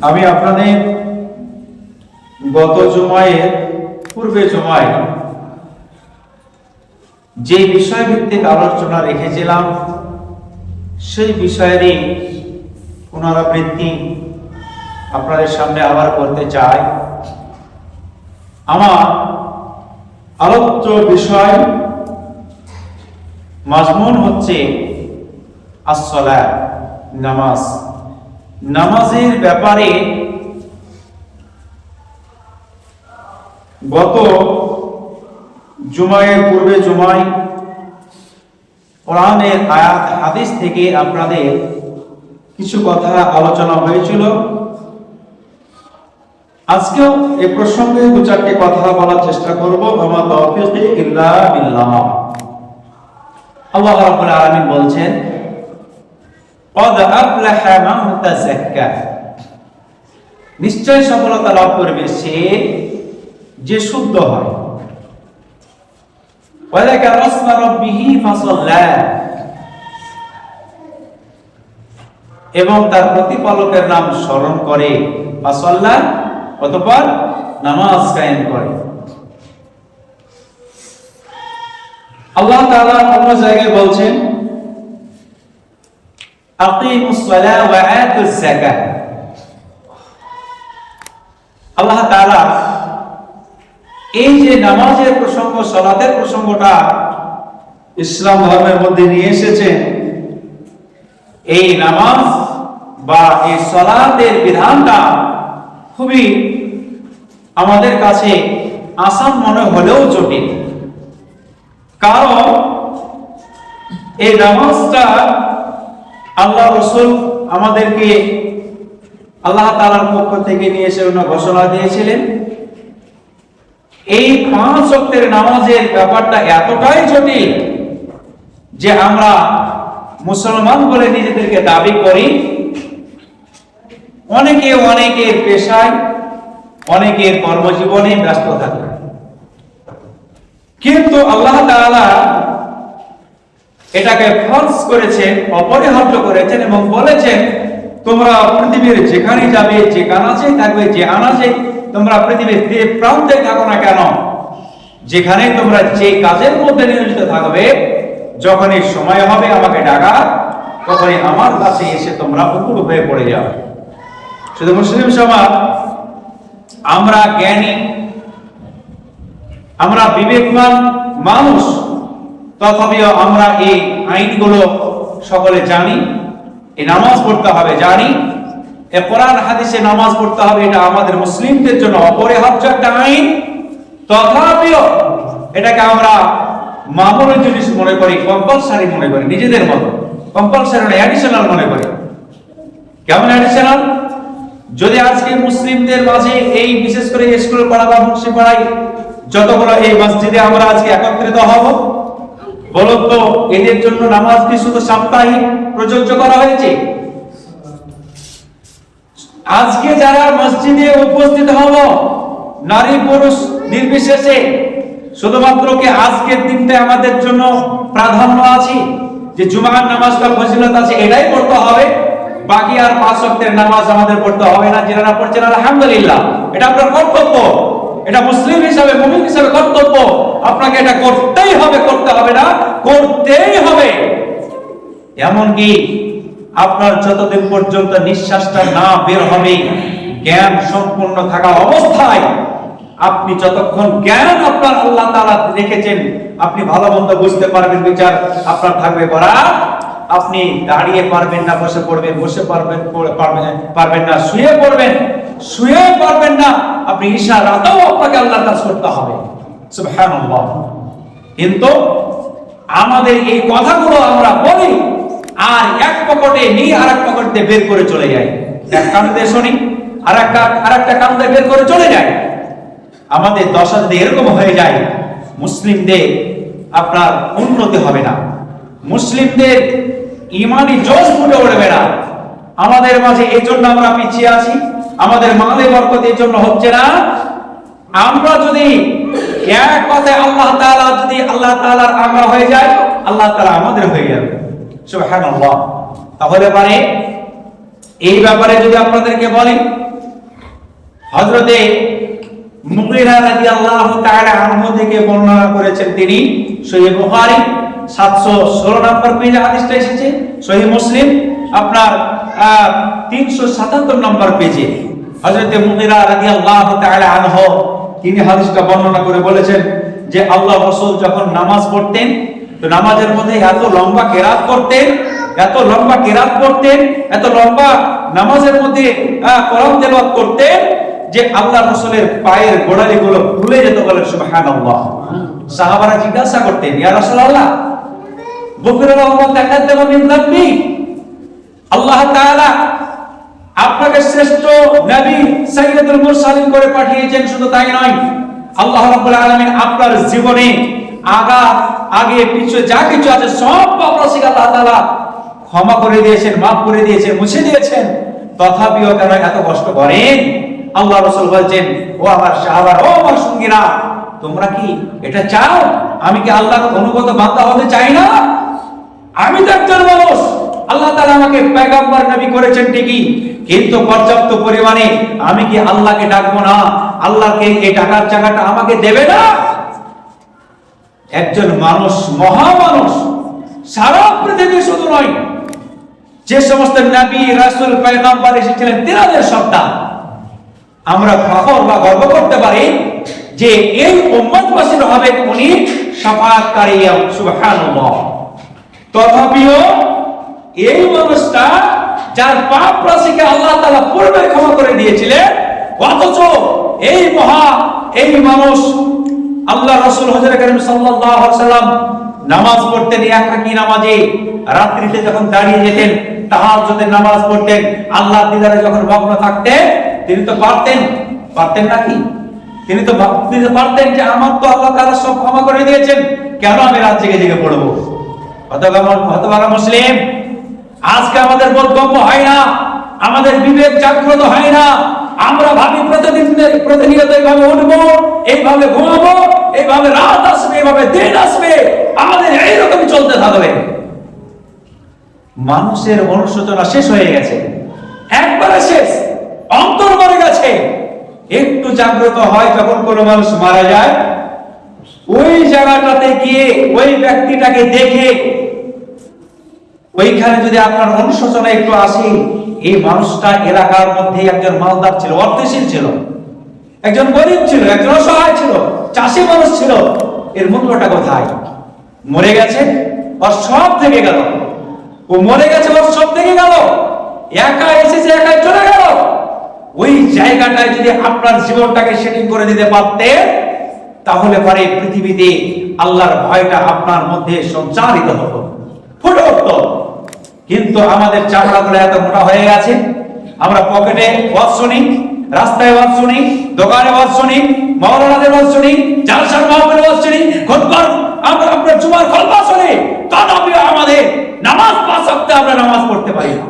আমি আপনাদের গত পূর্বে জুমায় যে বিষয়ভিত্তিক আলোচনা রেখেছিলাম সেই বিষয়েরই পুনরাবৃত্তি আপনাদের সামনে আবার করতে চাই। আমার আলোচ্য বিষয় মাজমুন হচ্ছে আসসালাত, নামাজ। নামাজের ব্যাপারে গত পূর্বে জুমায় কোরআনের আয়াত হাদিস থেকে আপনাদের কিছু কথা আলোচনা হয়েছিল। আজকেও এই প্রসঙ্গে দু চারটি কথা বলার চেষ্টা করব। ওয়া তাওফীক ইল্লা বিল্লাহ। আল্লাহ রাব্বুল আলামিন বলছেন, ক্বাদ আফলাহা মান তাযাক্কা, নিশ্চয় সফলতা লাভ করবে সে যে শুদ্ধ হয়। ওয়া যাকারা ইসমা রাব্বিহি ফাসাল্লা, এবং তার প্রতিপালকের নাম স্মরণ করে, ফাসাল্লা অতঃপর নামাজ কায়েম করে। আল্লাহ তাআলা অন্য জায়গায় বলছেন, আকিমুস সালাহ ওয়া আতুজ যাকাত। আল্লাহ তাআলা এই যে নামাজের প্রসঙ্গ, সালাতের প্রসঙ্গটা ইসলাম ধর্মের মধ্যে নিয়ে এসেছেন, এই নামাজ বা এই সালাতের বিধানটা খুবই আমাদের কাছে আসান মনে হলেও জটিল। কারণ এই নামাজটা আল্লাহ রাসূল আমাদেরকে আল্লাহ তাআলার পক্ষ থেকে নিয়ে এসে ঘোষণা দিয়েছিলেন। এই 5 ওয়াক্তের নামাজের ব্যাপারটা এতটাই জটিল যে আমরা মুসলমান বলে নিজেদেরকে দাবি করি, অনেকের পেশায়, অনেকের কর্মজীবনে ব্যস্ত থাকে, কিন্তু আল্লাহ তাআলা এটাকে ফরজ করেছেন, অপরিহার্য করেছেন এবং বলেছেন, তোমরা পৃথিবীর যেখানে যাবে, যে কানাচে থাকবে, যে আনাচে তোমরা পৃথিবীর যে প্রান্তে থাকো না কেন, যেখানে তোমরা যে কাজের মধ্যে নিয়োজিত থাকবে, যখনই সময় হবে আমাকে ডাকা, তখনই আমার কাছে এসে তোমরা উপুর হয়ে পড়ে যাও। শুধু মুসলিম সমাজ, আমরা জ্ঞানী, আমরা বিবেকবান মানুষ, তথাপিও আমরা এই আইনগুলো সকলে জানি। এই নামাজ পড়তে হবে জানি, এ কোরআন হাদিসে নামাজ পড়তে হবে, এটা আমাদের মুসলিমদের জন্য অপরিহার্য একটা আইন। তথাপিও এটাকে আমরা মামুলি জিনিস মনে করি, কম্পালসারি মনে করি, নিজেদের মতো কম্পালসারি না, অ্যাডিশনাল মনে করি। কেমন অ্যাডিশনাল? যদি আজকে মুসলিমদের মাঝে এই বিশেষ করে স্কুল পড়া বা মুন্সি পড়াই যতগুলো এই মসজিদে আমরা আজকে একত্রিত হব, বলুন তো এদের জন্য নামাজ কি শুধু সাপ্তাহিক প্রযোজ্য করা হয়েছে? আজকে যারা মসজিদে উপস্থিত হব, নারী পুরুষ নির্বিশেষে, শুধুমাত্র কি আজকের দিনটা আমাদের জন্য প্রাধান্য আছে যে জুমার নামাজটা ফজিলত আছে এটাই পড়তে হবে, বাকি আর 5 ওয়াক্তের নামাজ আমাদের পড়তে হবে না? যারা পড়ছেন আলহামদুলিল্লাহ, এটা আপনার কর্তব্য, এটা মুসলিম হিসাবে, মুমিন হিসাবে কর্তব্য। আপনাকে এটা করতেই হবে, করতে হবে না, করতেই হবে। এমনকি আপনার যতদিন পর্যন্ত নিঃশ্বাসটা না বের হবে, জ্ঞান সম্পূর্ণ থাকা অবস্থায়, আপনি যতক্ষণ জ্ঞান আপনার আল্লাহ তাআলা রেখেছেন, আপনি ভালো মন্দ বুঝতে পারবেন, বিচার আপনার থাকবে করা। আপনি দাঁড়িয়ে পারবেন না, বসে পড়বেন, বসে পারবেন না, শুয়ে পড়বেন, শুয়ে পারবেন না, আপনি ইশারাতেও আপনাকে আল্লাহর কাজ করতে হবে। সুবহানাল্লাহ। কিন্তু আমাদের এই কথাগুলো আমরা বলি আর এক পকেটে নিয়ে আরেক পকেটে বের করে চলে যাই, এক কান দিয়ে শুনি আরেকটা কান দিয়ে বের করে চলে যায়। আমাদের দশা যদি এরকম হয়ে যায়, মুসলিমদের আপনার উন্নতি হবে না, মুসলিমদের ইমানি জোশ ফুটে উঠবে না। আমাদের মাঝে এই জন্য আমরা পিছিয়ে আছি, আমাদের মালে বরকত এই জন্য হচ্ছে না। আমরা যদি এক কথায় আল্লাহ তাআলার আমরা হয়ে যাই, আল্লাহ তাআলা আমাদের হয়ে যাবে। সুবহানাল্লাহ। তাহলে পারে এই ব্যাপারে যদি আপনাদেরকে বলি, হযরতে মুগীরা রাদিয়াল্লাহু তাআলা আনহু থেকে বর্ণনা করেছেন তিনি সহিহ বুখারী 716 নম্বর পেজে হাদিসটা এসেছে, সহিহ মুসলিম আপনার 377 নম্বর পেজে হযরতে মুগীরা রাদিয়াল্লাহু তাআলা আনহু তিনি হাদিসটা বর্ণনা করে বলেছেন যে আল্লাহ রাসূল যখন নামাজ পড়তেন তো নামাজের মধ্যে এত লম্বা কিরাত করতেন, এত লম্বা কিরাত করতেন, এত লম্বা নামাজের মধ্যে কোরআন তেলাওয়াত করতেন যে আল্লাহ রাসূলের পায়ের গোড়ালিগুলো খুলে যেত। বলেন সুবহানাল্লাহ। সাহাবারা জিজ্ঞাসা করতেন, ইয়া রাসূলুল্লাহ গুফরাল্লাহু তাকাদ্দামা মিন যামবি, আল্লাহ তাআলা আপনাকে শ্রেষ্ঠ নবী সাইয়্যিদুল মুরসালিন করে পাঠিয়েছেন, শুধু তাই নয় আল্লাহ রাব্বুল আলামিন আপনার জীবনে আগে পিছে যা কিছু আছে সব পাপ রাশি আল্লাহ তাআলা ক্ষমা করে দিয়েছেন, মাফ করে দিয়েছেন, মুছে দিয়েছেন, তথাপিও কেন এত কষ্ট করেন? আল্লাহ রাসূল বলেন, ও আমার সাহাবারা, ও আমার সঙ্গীরা, তোমরা কি এটা চাও আমি কি আল্লাহর অনুগত বান্দা হতে চাই না? আমি তো একজন মানুষ, আল্লাহ তাআলা আমাকে পয়গম্বর নবী করেছেন ঠিকই, কিন্তু পর্যাপ্ত পরিমাণে আমি কি আল্লাহকে ডাকবো না? আল্লাহকে এই ডাকার জায়গাটা আমাকে দেবে না? একজন মানুষ, মহামানুষ, সারা পৃথিবী শুধু নয়, যে সমস্ত নবী রাসূল পয়গম্বর এসেছিলেন তিনাদের সন্তান, আমরা ফখর বা গর্ব করতে পারি যে এই উম্মতবাসীর হবেন উনি শাফাআতকারী। সুবহানাল্লাহ। তথাপিও এই মানুষটা যার পাপ রাশিকে আল্লাহ তাআলা পূর্বে ক্ষমা করে দিয়েছিলেন, অথচ এই মানুষ আল্লাহ রাসূল হযরত করিম সাল্লাল্লাহু আলাইহি ওয়াসাল্লাম নামাজ পড়তেন, একাকী নামাজে রাত্রিতে যখন দাঁড়িয়ে যেতেন, তাহাজ্জুদের নামাজ পড়তেন, আল্লাহর দিদারে যখন মগ্ন থাকতেন, তিনি তো পারতেন নাকি? তিনি তো পারতেন যে আমার তো আল্লাহ তাআলা সব ক্ষমা করে দিয়েছেন, কেন আমি রাত জেগে পড়বো? হতভাগা মুসলিম, আজকে আমাদের বোধগম্য হয় না, আমাদের বিবেক জাগ্রত হয় না। আমরা ভাবি প্রতিনিয়ত এইভাবে উঠবো, এইভাবে ঘুমাবো, এইভাবে রাত আসবে, এইভাবে দিন আসবে, আমাদের এইরকমই চলতে থাকবে। মানুষের অনুশোচনা শেষ হয়ে গেছে, একবারে শেষ, অন্তর মরে গেছে। একটু জাগ্রত হয় যখন কোনো মানুষ মারা যায়, ওই জায়গাটাতে গিয়ে ওই ব্যক্তিটাকে দেখে ওইখানে যদি আপনার অনুশোচনা একটু আসে, এই মানুষটা এলাকার মধ্যে একজন মালদার ছিল, অর্থশীল ছিল, একজন গরিব ছিল, একজন অসহায় ছিল, চাষি মানুষ ছিল, এর মূল্যটা কোথায়? মরে গেছে, ওর সব থেকে গেল, ও মরে গেছে, ওর সব থেকে গেল, একা এসেছে, একাই চলে গেল। ওই জায়গাটায় যদি আপনার জীবনটাকে সেটিং করে দিতে পারতেন, তাহলে পরে পৃথিবীতে আল্লাহর ভয়টা আপনার মধ্যে সঞ্চারিত হতো, ফুটে উঠতো। কিন্তু আমাদের চামড়াগুলো এত মোটা হয়ে গেছে, আমরা পকেটে ওয়াজ শুনি, রাস্তায় ওয়াজ শুনি, দোকানে ওয়াজ শুনি, মাওলানাদের ওয়াজ শুনি, জালসার মাহফিলে ওয়াজ শুনি, খুতবার আমরা জুমার খুতবা শুনি, তথাপিও আমাদের নামাজ পাঁচ ওয়াক্ত আমরা নামাজ পড়তে পারি না।